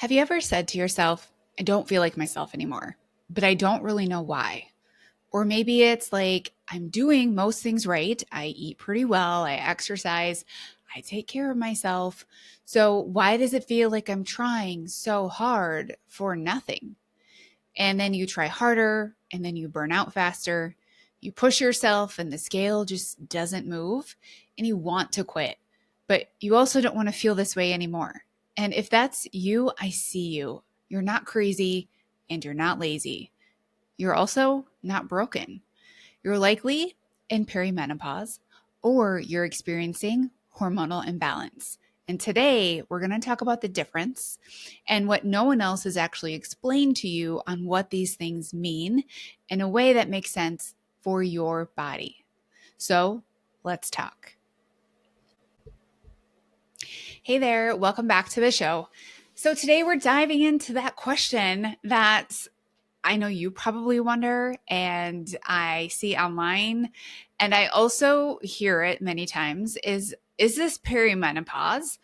Have you ever said to yourself, I don't feel like myself anymore, but I don't really know why? Or maybe it's like, I'm doing most things right. I eat pretty well. I exercise. I take care of myself. So why does it feel like I'm trying so hard for nothing? And then you try harder and then you burn out faster. You push yourself and the scale just doesn't move and you want to quit. But you also don't want to feel this way anymore. And if that's you, I see you. You're not crazy and you're not lazy. You're also not broken. You're likely in perimenopause or you're experiencing hormonal imbalance. And today we're going to talk about the difference and what no one else has actually explained to you on what these things mean in a way that makes sense for your body. So let's talk. Hey there, welcome back to the show. So today we're diving into that question that I know you probably wonder, and I see online, and I also hear it many times is this perimenopause?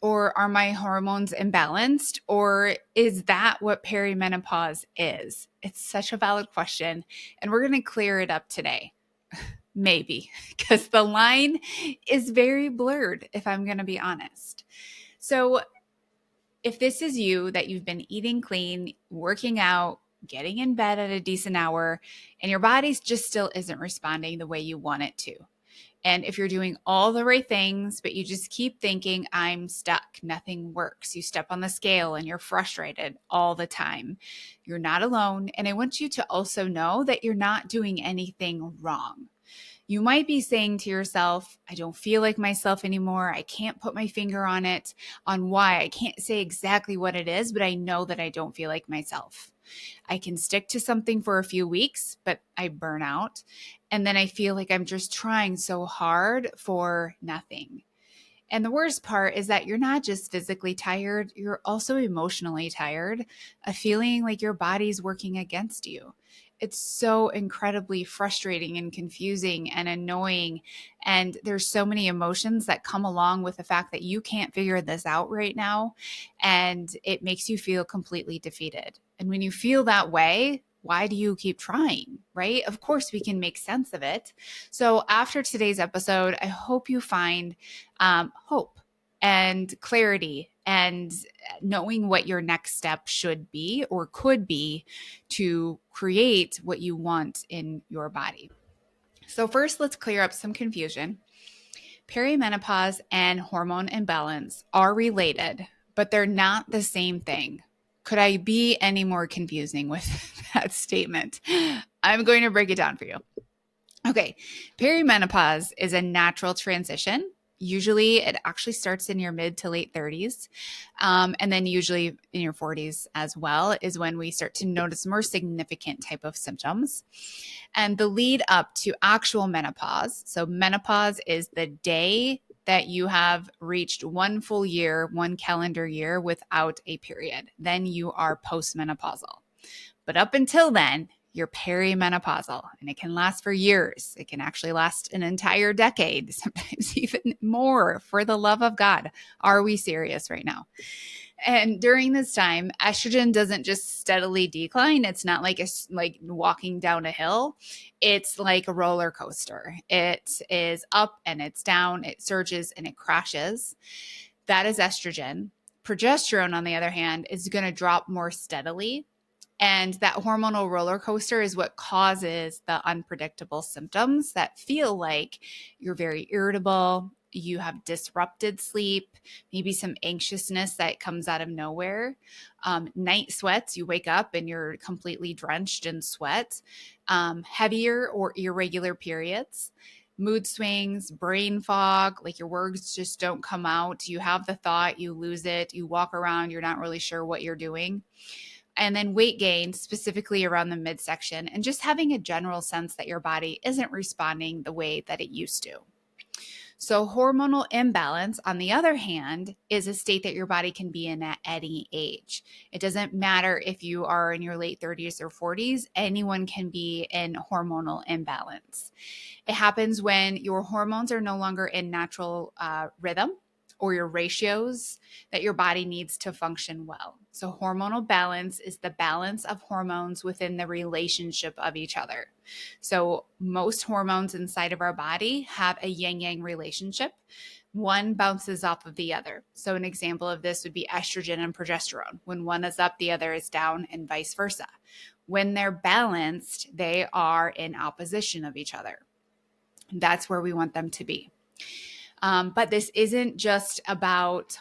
Or are my hormones imbalanced? Or is that what perimenopause is? It's such a valid question. And we're going to clear it up today. Maybe, because the line is very blurred, if I'm going to be honest. So, if this is you, that you've been eating clean, working out, getting in bed at a decent hour, and your body just still isn't responding the way you want it to. And if you're doing all the right things, but you just keep thinking, I'm stuck, nothing works. You step on the scale and you're frustrated all the time. You're not alone. And I want you to also know that you're not doing anything wrong. You might be saying to yourself, I don't feel like myself anymore. I can't put my finger on it, on why. I can't say exactly what it is, but I know that I don't feel like myself. I can stick to something for a few weeks, but I burn out. And then I feel like I'm just trying so hard for nothing. And the worst part is that you're not just physically tired, you're also emotionally tired of feeling like your body's working against you. It's so incredibly frustrating and confusing and annoying. And there's so many emotions that come along with the fact that you can't figure this out right now. And it makes you feel completely defeated. And when you feel that way, why do you keep trying, right? Of course, we can make sense of it. So after today's episode, I hope you find hope and clarity and knowing what your next step should be or could be to create what you want in your body. So, first, let's clear up some confusion. Perimenopause and hormone imbalance are related, but they're not the same thing. Could I be any more confusing with that statement? I'm going to break it down for you. Okay, perimenopause is a natural transition. Usually, it actually starts in your mid to late 30s. And then, usually in your 40s as well, is when we start to notice more significant type of symptoms. And the lead up to actual menopause. So, menopause is the day that you have reached one full year, one calendar year without a period. Then you are postmenopausal. But up until then, you're perimenopausal, and it can last for years. It can actually last an entire decade, sometimes even more. For the love of God, are we serious right now? And during this time, estrogen doesn't just steadily decline. It's not like it's like walking down a hill. It's like a roller coaster. It is up and it's down. It surges and it crashes. That is estrogen. Progesterone, on the other hand, is going to drop more steadily. And that hormonal roller coaster is what causes the unpredictable symptoms that feel like you're very irritable, you have disrupted sleep, maybe some anxiousness that comes out of nowhere, night sweats, you wake up and you're completely drenched in sweat, heavier or irregular periods, mood swings, brain fog, like your words just don't come out. You have the thought, you lose it, you walk around, you're not really sure what you're doing. And then weight gain, specifically around the midsection, and just having a general sense that your body isn't responding the way that it used to. So, hormonal imbalance, on the other hand, is a state that your body can be in at any age. It doesn't matter if you are in your late 30s or 40s, anyone can be in hormonal imbalance. It happens when your hormones are no longer in natural rhythm, or your ratios that your body needs to function well. So hormonal balance is the balance of hormones within the relationship of each other. So most hormones inside of our body have a yin-yang relationship. One bounces off of the other. So an example of this would be estrogen and progesterone. When one is up, the other is down, and vice versa. When they're balanced, they are in opposition of each other. That's where we want them to be. But this isn't just about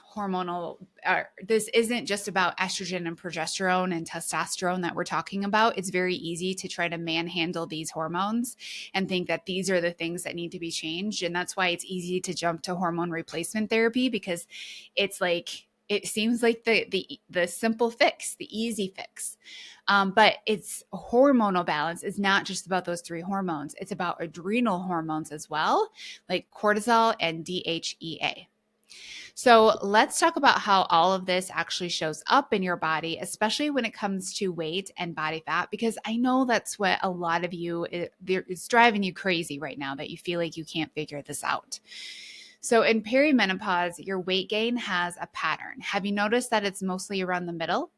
this isn't just about estrogen and progesterone and testosterone that we're talking about. It's very easy to try to manhandle these hormones and think that these are the things that need to be changed. And that's why it's easy to jump to hormone replacement therapy, because it's like, it seems like the simple fix, the easy fix. But it's hormonal balance is not just about those three hormones. It's about adrenal hormones as well, like cortisol and DHEA. So let's talk about how all of this actually shows up in your body, especially when it comes to weight and body fat, because I know that's what a lot of you, it's driving you crazy right now, that you feel like you can't figure this out. So in perimenopause, your weight gain has a pattern. Have you noticed that it's mostly around the middle?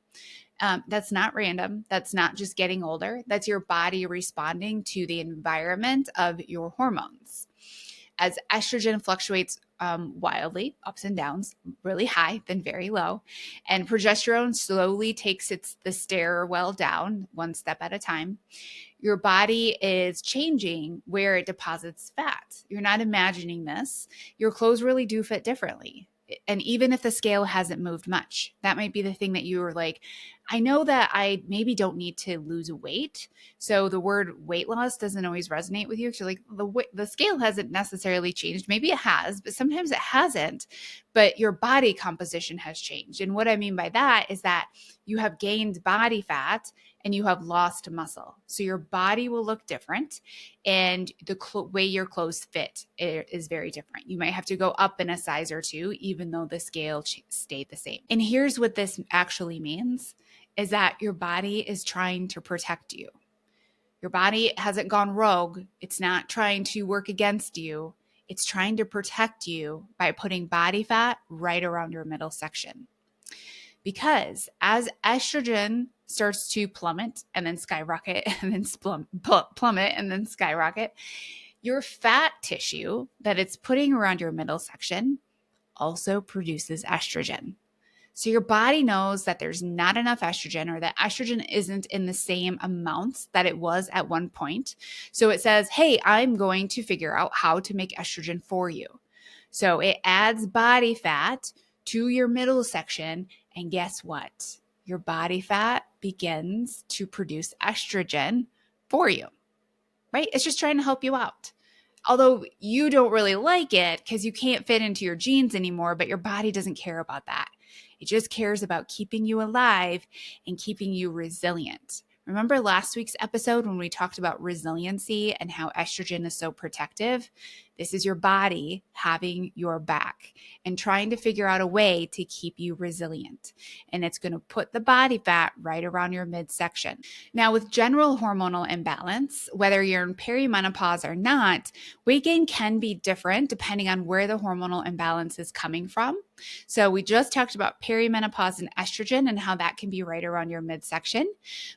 That's not random. That's not just getting older. That's your body responding to the environment of your hormones. As estrogen fluctuates wildly, ups and downs, really high, then very low, and progesterone slowly takes the stairwell down one step at a time, your body is changing where it deposits fat. You're not imagining this. Your clothes really do fit differently. And even if the scale hasn't moved much, that might be the thing that you were like, I know that I maybe don't need to lose weight. So the word weight loss doesn't always resonate with you, because you're like, the scale hasn't necessarily changed. Maybe it has, but sometimes it hasn't. But your body composition has changed. And what I mean by that is that you have gained body fat and you have lost muscle. So your body will look different, and the way your clothes fit is very different. You might have to go up in a size or two, even though the scale stayed the same. And here's what this actually means, is that your body is trying to protect you. Your body hasn't gone rogue. It's not trying to work against you. It's trying to protect you by putting body fat right around your middle section. Because as estrogen starts to plummet and then skyrocket and then plummet and then skyrocket, your fat tissue that it's putting around your middle section also produces estrogen. So your body knows that there's not enough estrogen, or that estrogen isn't in the same amounts that it was at one point. So it says, hey, I'm going to figure out how to make estrogen for you. So it adds body fat to your middle section. And guess what? Your body fat begins to produce estrogen for you, right? It's just trying to help you out. Although you don't really like it because you can't fit into your jeans anymore, but your body doesn't care about that. It just cares about keeping you alive and keeping you resilient. Remember last week's episode when we talked about resiliency and how estrogen is so protective? This is your body having your back and trying to figure out a way to keep you resilient. And it's going to put the body fat right around your midsection. Now, with general hormonal imbalance, whether you're in perimenopause or not, weight gain can be different depending on where the hormonal imbalance is coming from. So we just talked about perimenopause and estrogen and how that can be right around your midsection.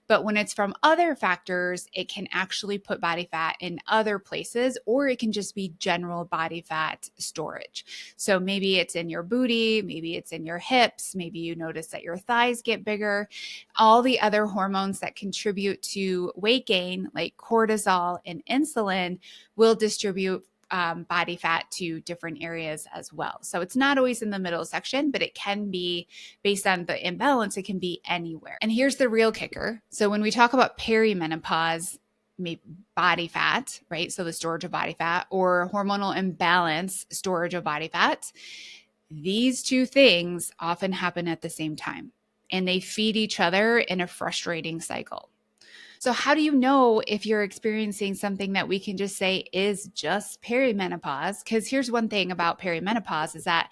But when it's from other factors, it can actually put body fat in other places, or it can just be general body fat storage. So maybe it's in your booty, maybe it's in your hips, maybe you notice that your thighs get bigger. All the other hormones that contribute to weight gain, like cortisol and insulin, will distribute body fat to different areas as well. So it's not always in the middle section, but it can be, based on the imbalance, it can be anywhere. And here's the real kicker. So when we talk about perimenopause, body fat, right? So the storage of body fat, or hormonal imbalance, storage of body fat, these two things often happen at the same time, and they feed each other in a frustrating cycle. So how do you know if you're experiencing something that we can just say is just perimenopause? Because here's one thing about perimenopause is that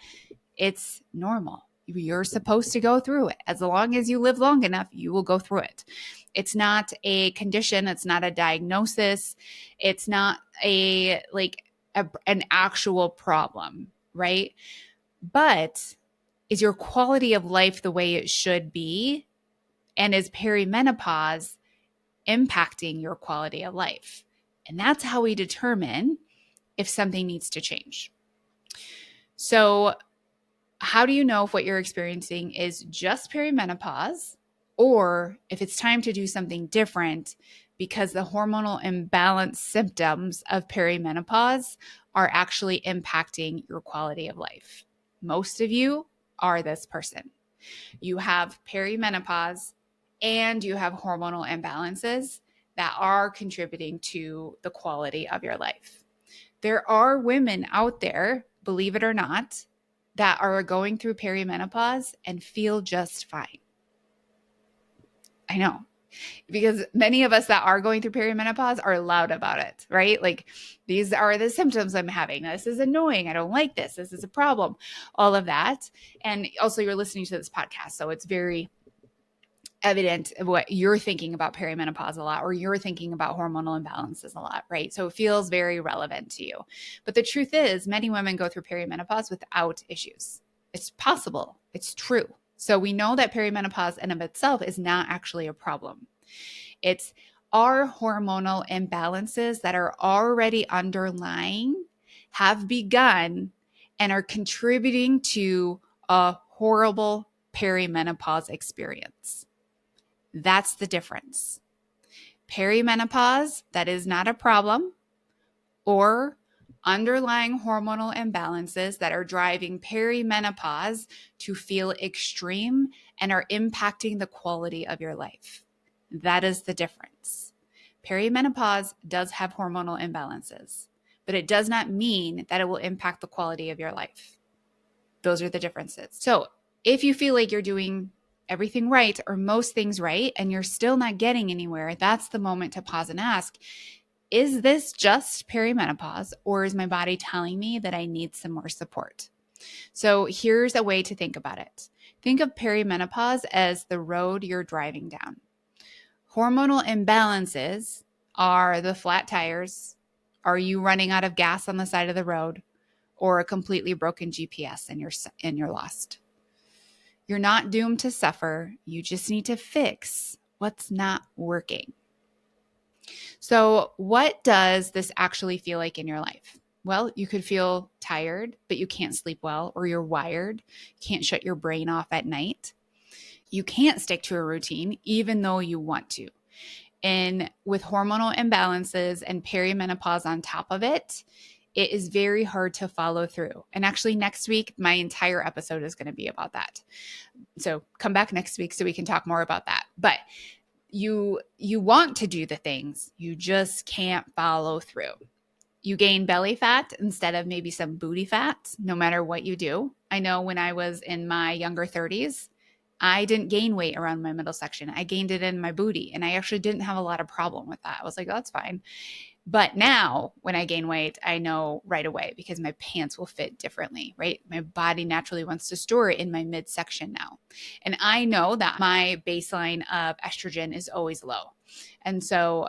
it's normal. You're supposed to go through it. As long as you live long enough, you will go through it. It's not a condition. It's not a diagnosis. It's not an actual problem, right? But is your quality of life the way it should be? And is perimenopause impacting your quality of life? And that's how we determine if something needs to change. So, how do you know if what you're experiencing is just perimenopause or if it's time to do something different because the hormonal imbalance symptoms of perimenopause are actually impacting your quality of life? Most of you are this person. You have perimenopause and you have hormonal imbalances that are contributing to the quality of your life. There are women out there, believe it or not, that are going through perimenopause and feel just fine. I know, because many of us that are going through perimenopause are loud about it, right? Like, these are the symptoms I'm having. This is annoying. I don't like this. This is a problem. All of that. And also, you're listening to this podcast, so it's very evident of what you're thinking about perimenopause a lot, or you're thinking about hormonal imbalances a lot, right? So it feels very relevant to you. But the truth is, many women go through perimenopause without issues. It's possible. It's true. So we know that perimenopause in of itself is not actually a problem. It's our hormonal imbalances that are already underlying, have begun, and are contributing to a horrible perimenopause experience. That's the difference. Perimenopause, that is not a problem, or underlying hormonal imbalances that are driving perimenopause to feel extreme and are impacting the quality of your life. That is the difference. Perimenopause does have hormonal imbalances, but it does not mean that it will impact the quality of your life. Those are the differences. So if you feel like you're doing everything right or most things right and you're still not getting anywhere, that's the moment to pause and ask, is this just perimenopause, or is my body telling me that I need some more support? So here's a way to think about it. Think of perimenopause as the road you're driving down. Hormonal imbalances are the flat tires. Are you running out of gas on the side of the road, or a completely broken GPS and you're lost? You're not doomed to suffer. You just need to fix what's not working. So, what does this actually feel like in your life? Well, you could feel tired, but you can't sleep well, or you're wired. You can't shut your brain off at night. You can't stick to a routine, even though you want to. And with hormonal imbalances and perimenopause on top of it, it is very hard to follow through. And actually, next week, my entire episode is going to be about that. So come back next week so we can talk more about that. But you want to do the things, you just can't follow through. You gain belly fat instead of maybe some booty fat, no matter what you do. I know when I was in my younger 30s, I didn't gain weight around my middle section. I gained it in my booty, and I actually didn't have a lot of problem with that. I was like, oh, that's fine. But now when I gain weight, I know right away because my pants will fit differently, right? My body naturally wants to store it in my midsection now. And I know that my baseline of estrogen is always low. And so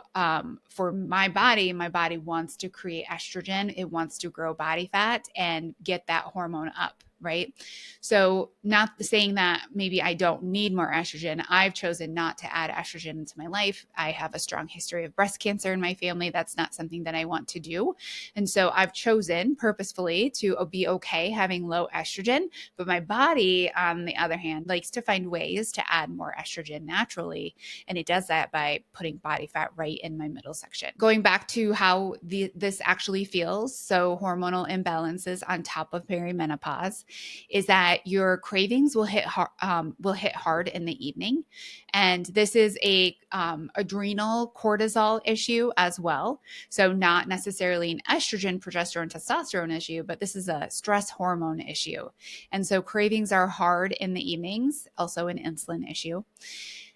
for my body wants to create estrogen. It wants to grow body fat and get that hormone up, right? So not saying that maybe I don't need more estrogen. I've chosen not to add estrogen into my life. I have a strong history of breast cancer in my family. That's not something that I want to do. And so I've chosen purposefully to be okay having low estrogen. But my body, on the other hand, likes to find ways to add more estrogen naturally. And it does that by putting body fat right in my middle section. Going back to how this actually feels, so hormonal imbalances on top of perimenopause, is that your cravings will hit hard in the evening, and this is a adrenal cortisol issue as well. So not necessarily an estrogen, progesterone, testosterone issue, but this is a stress hormone issue. And so cravings are hard in the evenings, also an insulin issue.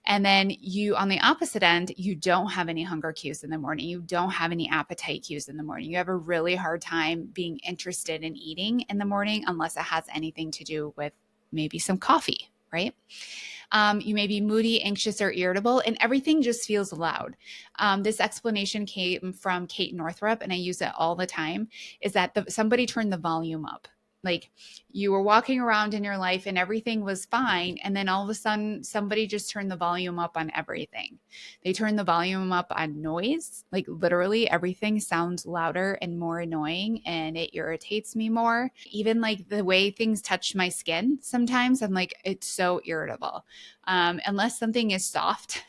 And then you, on the opposite end, you don't have any hunger cues in the morning. You don't have any appetite cues in the morning. You have a really hard time being interested in eating in the morning unless it has anything to do with maybe some coffee, right? You may be moody, anxious, or irritable, and everything just feels loud. This explanation came from Kate Northrup, and I use it all the time, is that somebody turned the volume up. Like you were walking around in your life and everything was fine. And then all of a sudden, somebody just turned the volume up on everything. They turned the volume up on noise. Like literally everything sounds louder and more annoying and it irritates me more. Even like the way things touch my skin, sometimes I'm like, it's so irritable. Unless something is soft.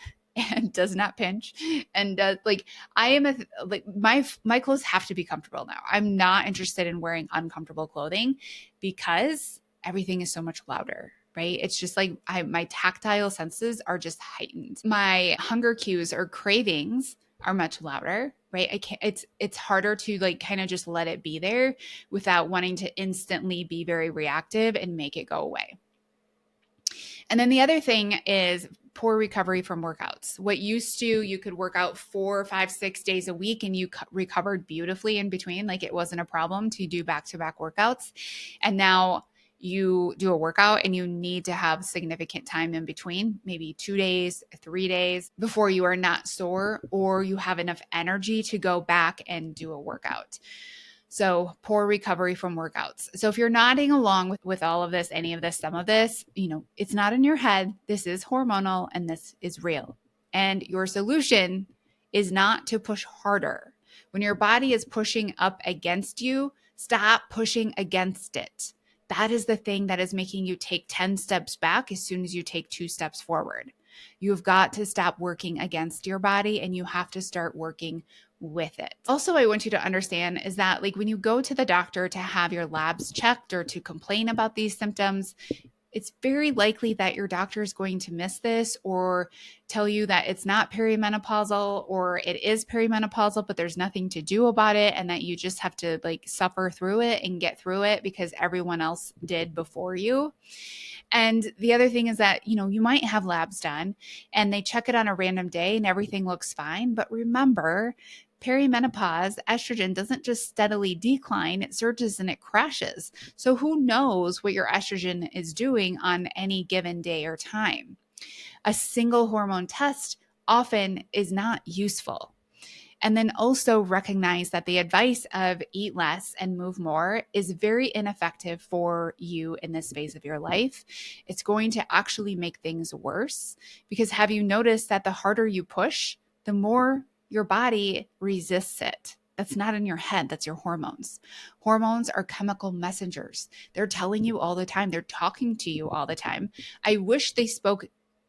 And does not pinch and like I am like my clothes have to be comfortable now. I'm not interested in wearing uncomfortable clothing because everything is so much louder, right? It's just like my tactile senses are just heightened. My hunger cues or cravings are much louder, right? I can't, it's harder to like kind of just let it be there without wanting to instantly be very reactive and make it go away. And then the other thing is poor recovery from workouts. What used to, you could work out 4, 5, 6 days a week and you recovered beautifully in between. Like it wasn't a problem to do back to back workouts. And now you do a workout and you need to have significant time in between, maybe 2 days, 3 days before you are not sore or you have enough energy to go back and do a workout. So poor recovery from workouts. So if you're nodding along with all of this, any of this, some of this, it's not in your head. This is hormonal and this is real. And your solution is not to push harder. When your body is pushing up against you, stop pushing against it. That is the thing that is making you take 10 steps back as soon as you take 2 steps forward. You've got to stop working against your body and you have to start working with it. Also, I want you to understand is that like when you go to the doctor to have your labs checked or to complain about these symptoms, it's very likely that your doctor is going to miss this or tell you that it's not perimenopausal or it is perimenopausal, but there's nothing to do about it and that you just have to like suffer through it and get through it because everyone else did before you. And the other thing is that, you might have labs done and they check it on a random day and everything looks fine. But remember, perimenopause, estrogen doesn't just steadily decline, it surges and it crashes. So who knows what your estrogen is doing on any given day or time? A single hormone test often is not useful. And then also recognize that the advice of eat less and move more is very ineffective for you in this phase of your life. It's going to actually make things worse because have you noticed that the harder you push, the more your body resists it? That's not in your head. That's your hormones. Hormones are chemical messengers. They're telling you all the time. They're talking to you all the time. I wish they spoke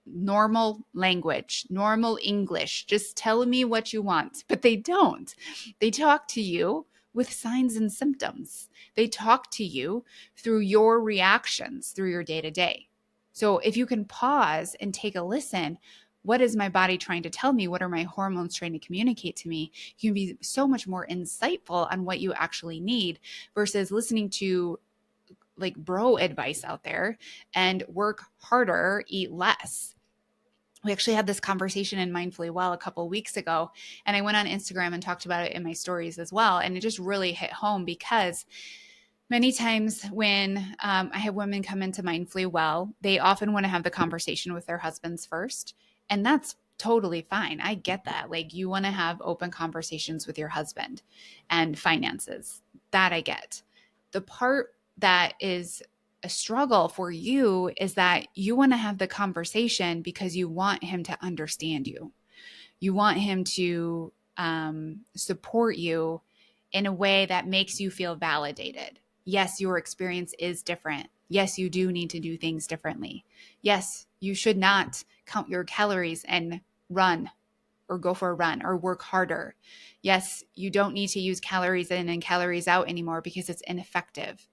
normal language, normal English. Just tell me what you want. But they don't. They talk to you with signs and symptoms. They talk to you through your reactions, through your day to day. So if you can pause and take a listen, what is my body trying to tell me? What are my hormones trying to communicate to me? You can be so much more insightful on what you actually need versus listening to like bro advice out there and work harder, eat less. We actually had this conversation in Mindfully Well a couple of weeks ago, and I went on Instagram and talked about it in my stories as well. And it just really hit home because many times when I have women come into Mindfully Well, they often want to have the conversation with their husbands first. And that's totally fine. I get that. Like you want to have open conversations with your husband and finances. That I get. The part that is a struggle for you is that you want to have the conversation because you want him to understand you. You want him to support you in a way that makes you feel validated. Yes, your experience is different. Yes, you do need to do things differently. Yes, you should not count your calories and run or go for a run or work harder. Yes, you don't need to use calories in and calories out anymore because it's ineffective.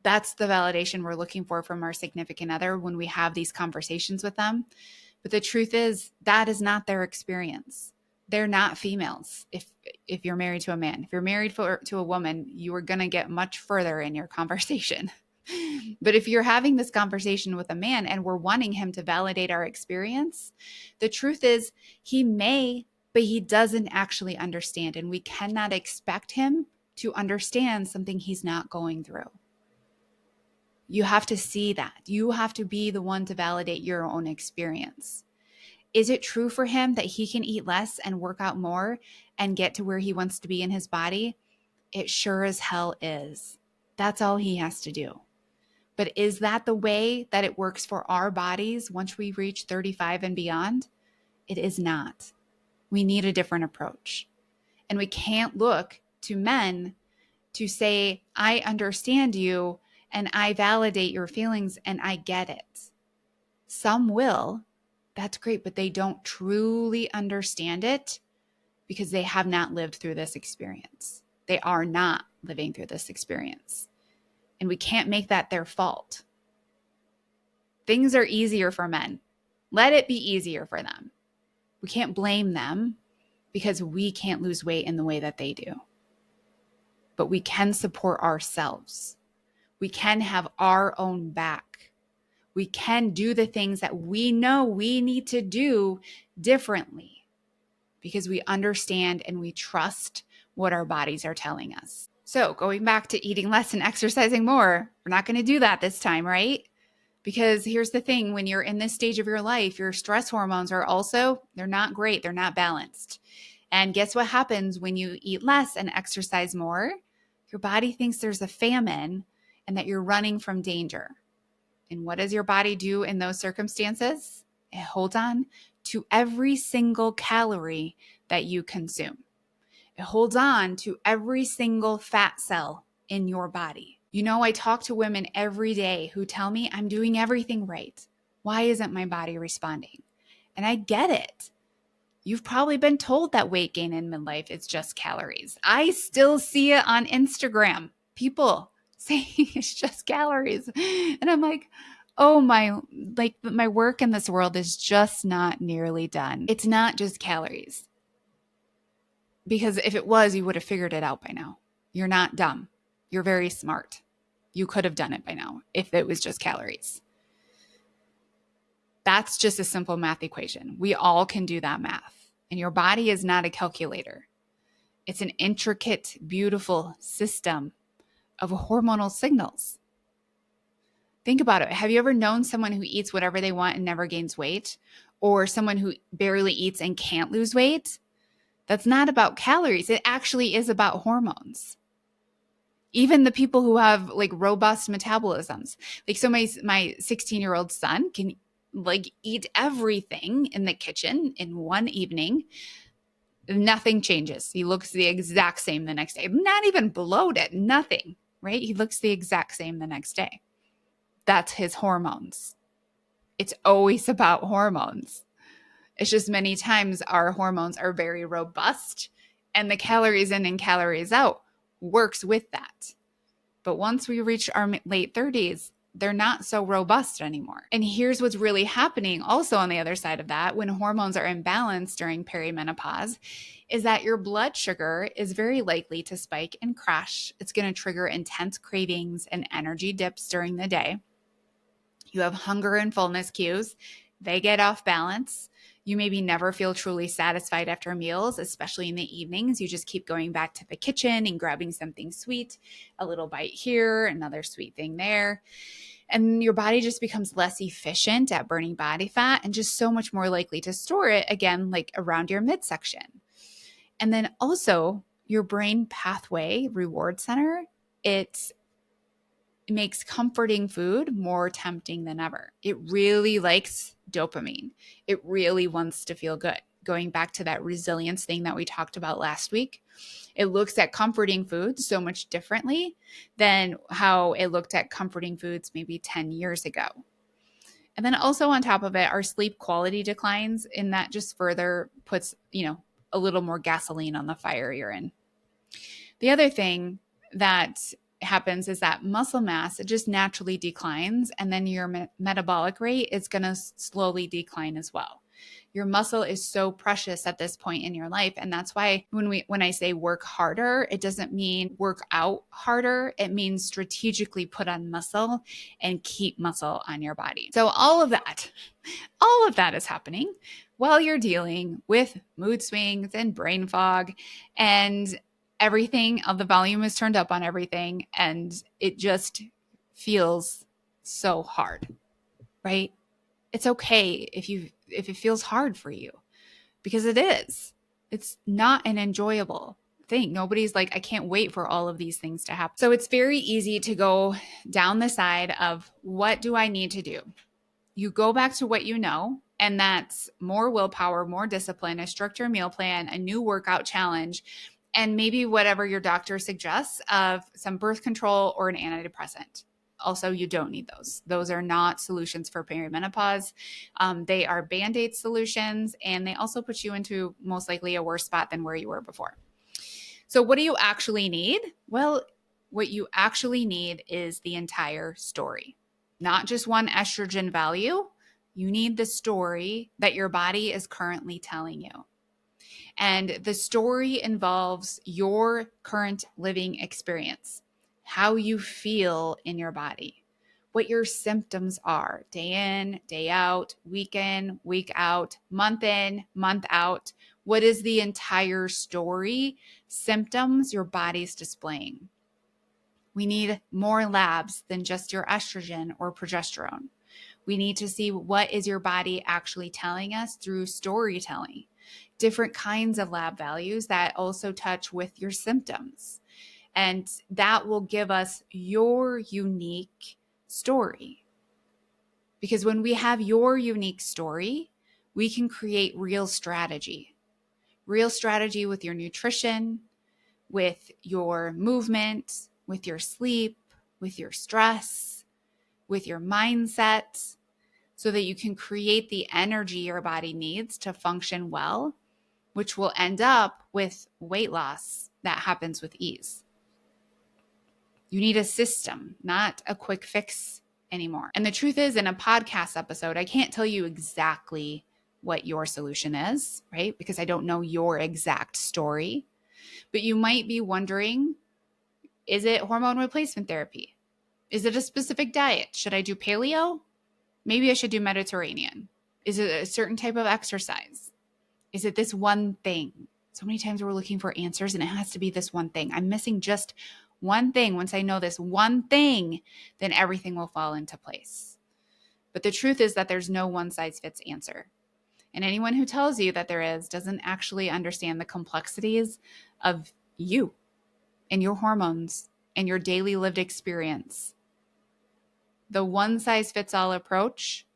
That's the validation we're looking for from our significant other when we have these conversations with them. But the truth is that is not their experience. They're not females. If you're married to a man, if you're married to a woman, you are going to get much further in your conversation. But if you're having this conversation with a man and we're wanting him to validate our experience, the truth is he may, but he doesn't actually understand. And we cannot expect him to understand something he's not going through. You have to see that. You have to be the one to validate your own experience. Is it true for him that he can eat less and work out more and get to where he wants to be in his body? It sure as hell is. That's all he has to do. But is that the way that it works for our bodies once we reach 35 and beyond? It is not. We need a different approach. And we can't look to men to say, I understand you and I validate your feelings and I get it. Some will. That's great, but they don't truly understand it because they have not lived through this experience. They are not living through this experience. And we can't make that their fault. Things are easier for men. Let it be easier for them. We can't blame them because we can't lose weight in the way that they do. But we can support ourselves. We can have our own back. We can do the things that we know we need to do differently because we understand and we trust what our bodies are telling us. So going back to eating less and exercising more, we're not going to do that this time, right? Because here's the thing, when you're in this stage of your life, your stress hormones are also, they're not great. They're not balanced. And guess what happens when you eat less and exercise more? Your body thinks there's a famine and that you're running from danger. And what does your body do in those circumstances? It holds on to every single calorie that you consume. It holds on to every single fat cell in your body. You know, I talk to women every day who tell me I'm doing everything right. Why isn't my body responding? And I get it. You've probably been told that weight gain in midlife is just calories. I still see it on Instagram. People saying it's just calories. And I'm like, oh my work in this world is just not nearly done. It's not just calories. Because if it was, you would have figured it out by now. You're not dumb. You're very smart. You could have done it by now if it was just calories. That's just a simple math equation. We all can do that math. And your body is not a calculator. It's an intricate, beautiful system of hormonal signals. Think about it. Have you ever known someone who eats whatever they want and never gains weight? Or someone who barely eats and can't lose weight? That's not about calories. It actually is about hormones. Even the people who have like robust metabolisms. Like, so my 16-year-old son can like eat everything in the kitchen in one evening. Nothing changes. He looks the exact same the next day. Not even bloated, nothing, right? He looks the exact same the next day. That's his hormones. It's always about hormones. It's just many times our hormones are very robust and the calories in and calories out works with that. But once we reach our late 30s, they're not so robust anymore. And here's what's really happening also on the other side of that when hormones are imbalanced during perimenopause is that your blood sugar is very likely to spike and crash. It's going to trigger intense cravings and energy dips during the day. You have hunger and fullness cues. They get off balance. You maybe never feel truly satisfied after meals, especially in the evenings. You just keep going back to the kitchen and grabbing something sweet, a little bite here, another sweet thing there. And your body just becomes less efficient at burning body fat and just so much more likely to store it, again, like around your midsection. And then also your brain pathway reward center, it makes comforting food more tempting than ever. It really likes dopamine. It really wants to feel good. Going back to that resilience thing that we talked about last week, it looks at comforting foods so much differently than how it looked at comforting foods maybe 10 years ago. And then also on top of it, our sleep quality declines, and that just further puts, a little more gasoline on the fire you're in. The other thing that happens is that muscle mass, it just naturally declines, and then your metabolic rate is going to slowly decline as well. Your muscle is so precious at this point in your life, and that's why when I say work harder, it doesn't mean work out harder. It means strategically put on muscle and keep muscle on your body. So all of that is happening while you're dealing with mood swings and brain fog, and everything, the volume is turned up on everything, and it just feels so hard, right? It's okay if it feels hard for you, because it is. It's not an enjoyable thing. Nobody's like, I can't wait for all of these things to happen. So it's very easy to go down the side of what do I need to do? You go back to what you know, and that's more willpower, more discipline, a stricter meal plan, a new workout challenge, and maybe whatever your doctor suggests of some birth control or an antidepressant. Also, you don't need those. Those are not solutions for perimenopause. They are Band-Aid solutions, and they also put you into most likely a worse spot than where you were before. So what do you actually need? Well, what you actually need is the entire story, not just one estrogen value. You need the story that your body is currently telling you. And the story involves your current living experience, how you feel in your body, what your symptoms are day in, day out, week in, week out, month in, month out. What is the entire story, symptoms your body's displaying? We need more labs than just your estrogen or progesterone. We need to see what is your body actually telling us through storytelling, different kinds of lab values that also touch with your symptoms. And that will give us your unique story. Because when we have your unique story, we can create real strategy with your nutrition, with your movement, with your sleep, with your stress, with your mindset, so that you can create the energy your body needs to function well, which will end up with weight loss that happens with ease. You need a system, not a quick fix anymore. And the truth is, in a podcast episode, I can't tell you exactly what your solution is, right? Because I don't know your exact story. But you might be wondering, is it hormone replacement therapy? Is it a specific diet? Should I do paleo? Maybe I should do Mediterranean. Is it a certain type of exercise? Is it this one thing? So many times we're looking for answers and it has to be this one thing. I'm missing just one thing. Once I know this one thing, then everything will fall into place. But the truth is that there's no one size fits answer. And anyone who tells you that there is doesn't actually understand the complexities of you and your hormones and your daily lived experience. The one size fits all approach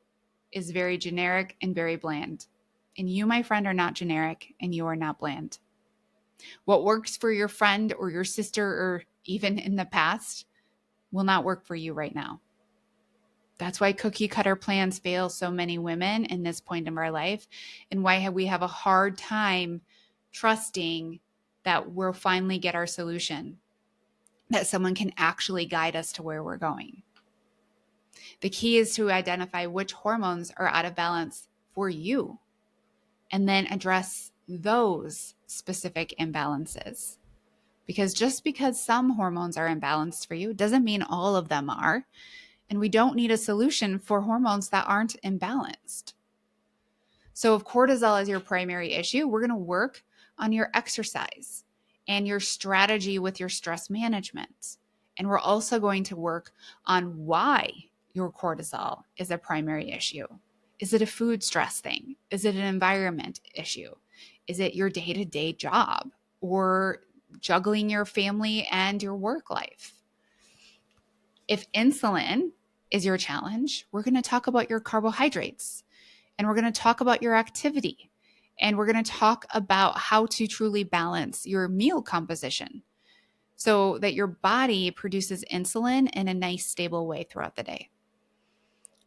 is very generic and very bland. And you, my friend, are not generic and you are not bland. What works for your friend or your sister or even in the past will not work for you right now. That's why cookie cutter plans fail so many women in this point of our life, and why we have a hard time trusting that we'll finally get our solution, that someone can actually guide us to where we're going. The key is to identify which hormones are out of balance for you and then address those specific imbalances. Because just because some hormones are imbalanced for you doesn't mean all of them are. And we don't need a solution for hormones that aren't imbalanced. So if cortisol is your primary issue, we're going to work on your exercise and your strategy with your stress management. And we're also going to work on why your cortisol is a primary issue. Is it a food stress thing? Is it an environment issue? Is it your day-to-day job or juggling your family and your work life? If insulin is your challenge, we're going to talk about your carbohydrates, and we're going to talk about your activity, and we're going to talk about how to truly balance your meal composition so that your body produces insulin in a nice, stable way throughout the day.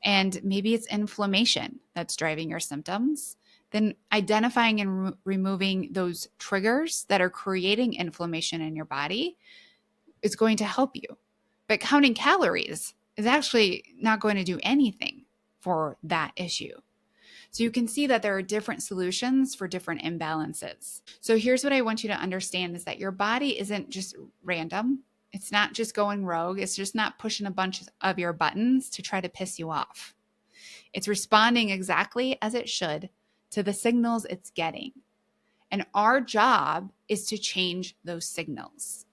And maybe it's inflammation that's driving your symptoms. Then identifying and removing those triggers that are creating inflammation in your body is going to help you. But counting calories is actually not going to do anything for that issue. So you can see that there are different solutions for different imbalances. So here's what I want you to understand is that your body isn't just random. It's not just going rogue. It's just not pushing a bunch of your buttons to try to piss you off. It's responding exactly as it should to the signals it's getting. And our job is to change those signals.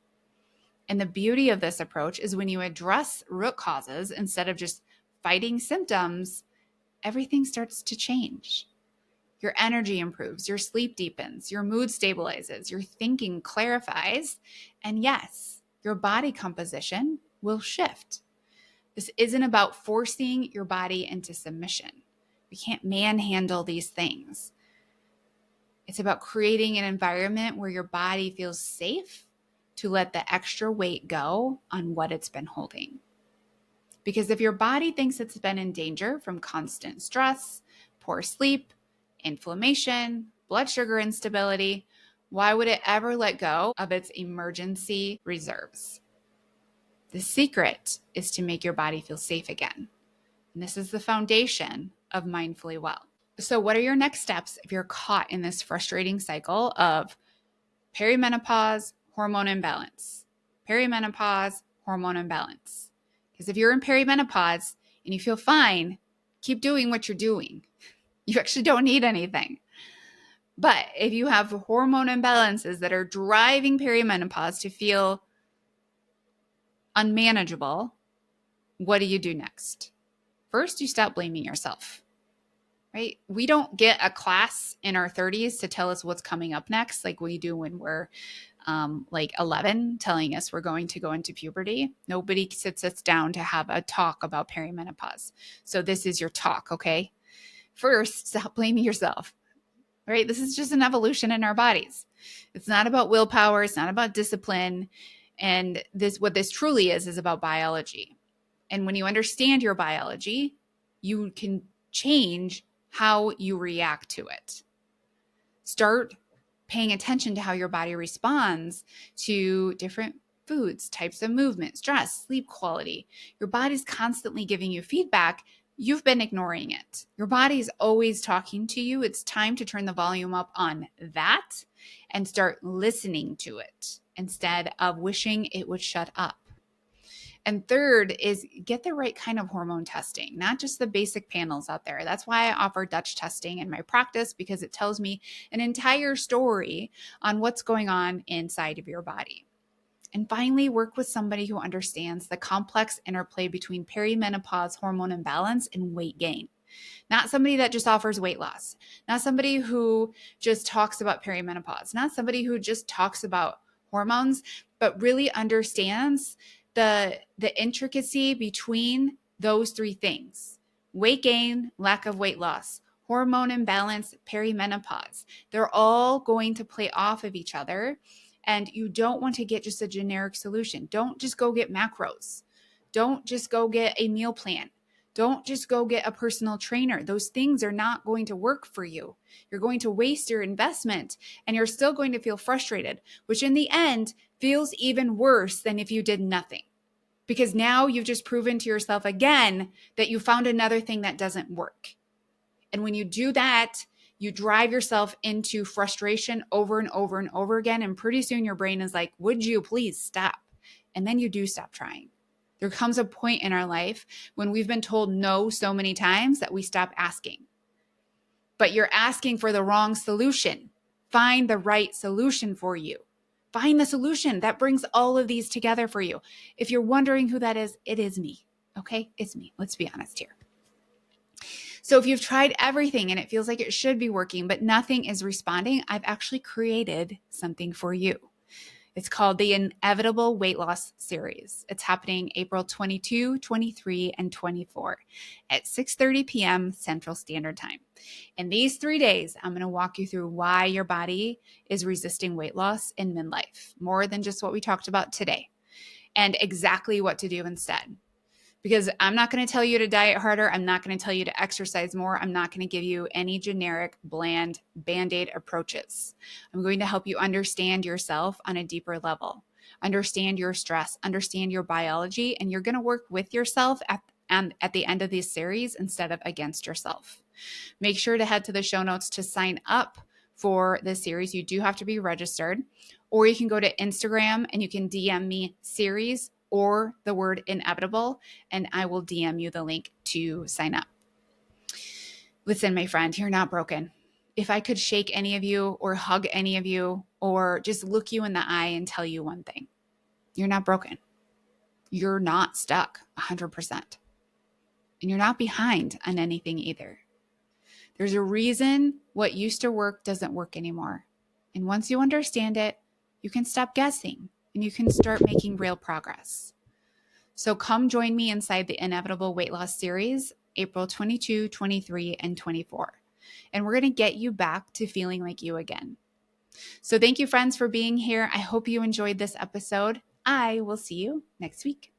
And the beauty of this approach is when you address root causes instead of just fighting symptoms, everything starts to change. your energy improves, your sleep deepens, your mood stabilizes, your thinking clarifies, and yes, your body composition will shift. This isn't about forcing your body into submission. We can't manhandle these things. It's about creating an environment where your body feels safe to let the extra weight go on what it's been holding. Because if your body thinks it's been in danger from constant stress, poor sleep, inflammation, blood sugar instability, why would it ever let go of its emergency reserves? The secret is to make your body feel safe again. And this is the foundation of Mindfully Well. So, what are your next steps if you're caught in this frustrating cycle of perimenopause, hormone imbalance? Perimenopause, hormone imbalance. Because if you're in perimenopause and you feel fine, keep doing what you're doing. You actually don't need anything. But if you have hormone imbalances that are driving perimenopause to feel unmanageable, what do you do next? First, you stop blaming yourself, right? We don't get a class in our 30s to tell us what's coming up next, like we do when we're like 11, telling us we're going to go into puberty. Nobody sits us down to have a talk about perimenopause. So this is your talk, okay? First, stop blaming yourself, right? This is just an evolution in our bodies. It's not about willpower. It's not about discipline. And what this truly is about biology. And when you understand your biology, you can change how you react to it. Start paying attention to how your body responds to different foods, types of movement, stress, sleep quality. Your body's constantly giving you feedback. You've been ignoring it. Your body's always talking to you. It's time to turn the volume up on that and start listening to it instead of wishing it would shut up. And third is get the right kind of hormone testing, not just the basic panels out there. That's why I offer Dutch testing in my practice, because it tells me an entire story on what's going on inside of your body. And finally, work with somebody who understands the complex interplay between perimenopause, hormone imbalance, and weight gain. Not somebody that just offers weight loss, not somebody who just talks about perimenopause, not somebody who just talks about hormones, but really understands the intricacy between those three things: weight gain, lack of weight loss, hormone imbalance, perimenopause. They're all going to play off of each other. And you don't want to get just a generic solution. Don't just go get macros. Don't just go get a meal plan. Don't just go get a personal trainer. Those things are not going to work for you. You're going to waste your investment and you're still going to feel frustrated, which in the end feels even worse than if you did nothing. Because now you've just proven to yourself again that you found another thing that doesn't work. And when you do that, you drive yourself into frustration over and over and over again. And pretty soon your brain is like, would you please stop? And then you do stop trying. There comes a point in our life when we've been told no so many times that we stop asking. But you're asking for the wrong solution. Find the right solution for you. Find the solution that brings all of these together for you. If you're wondering who that is, it is me. Okay? It's me. Let's be honest here. So if you've tried everything and it feels like it should be working, but nothing is responding, I've actually created something for you. It's called the Inevitable Weight Loss Series. It's happening April 22, 23, and 24 at 6:30 p.m. Central Standard Time. In these 3 days, I'm going to walk you through why your body is resisting weight loss in midlife, more than just what we talked about today, and exactly what to do instead. Because I'm not going to tell you to diet harder. I'm not going to tell you to exercise more. I'm not going to give you any generic, bland, Band-Aid approaches. I'm going to help you understand yourself on a deeper level, understand your stress, understand your biology, and you're going to work with yourself at the end of this series instead of against yourself. Make sure to head to the show notes to sign up for this series. You do have to be registered, or you can go to Instagram and you can DM me series or the word inevitable, and I will DM you the link to sign up. Listen, my friend, you're not broken. If I could shake any of you or hug any of you or just look you in the eye and tell you one thing, you're not broken. You're not stuck 100%. And you're not behind on anything either. There's a reason what used to work doesn't work anymore. And once you understand it, you can stop guessing and you can start making real progress. So come join me inside the Inevitable Weight Loss Series, April 22, 23, and 24. And we're going to get you back to feeling like you again. So thank you, friends, for being here. I hope you enjoyed this episode. I will see you next week.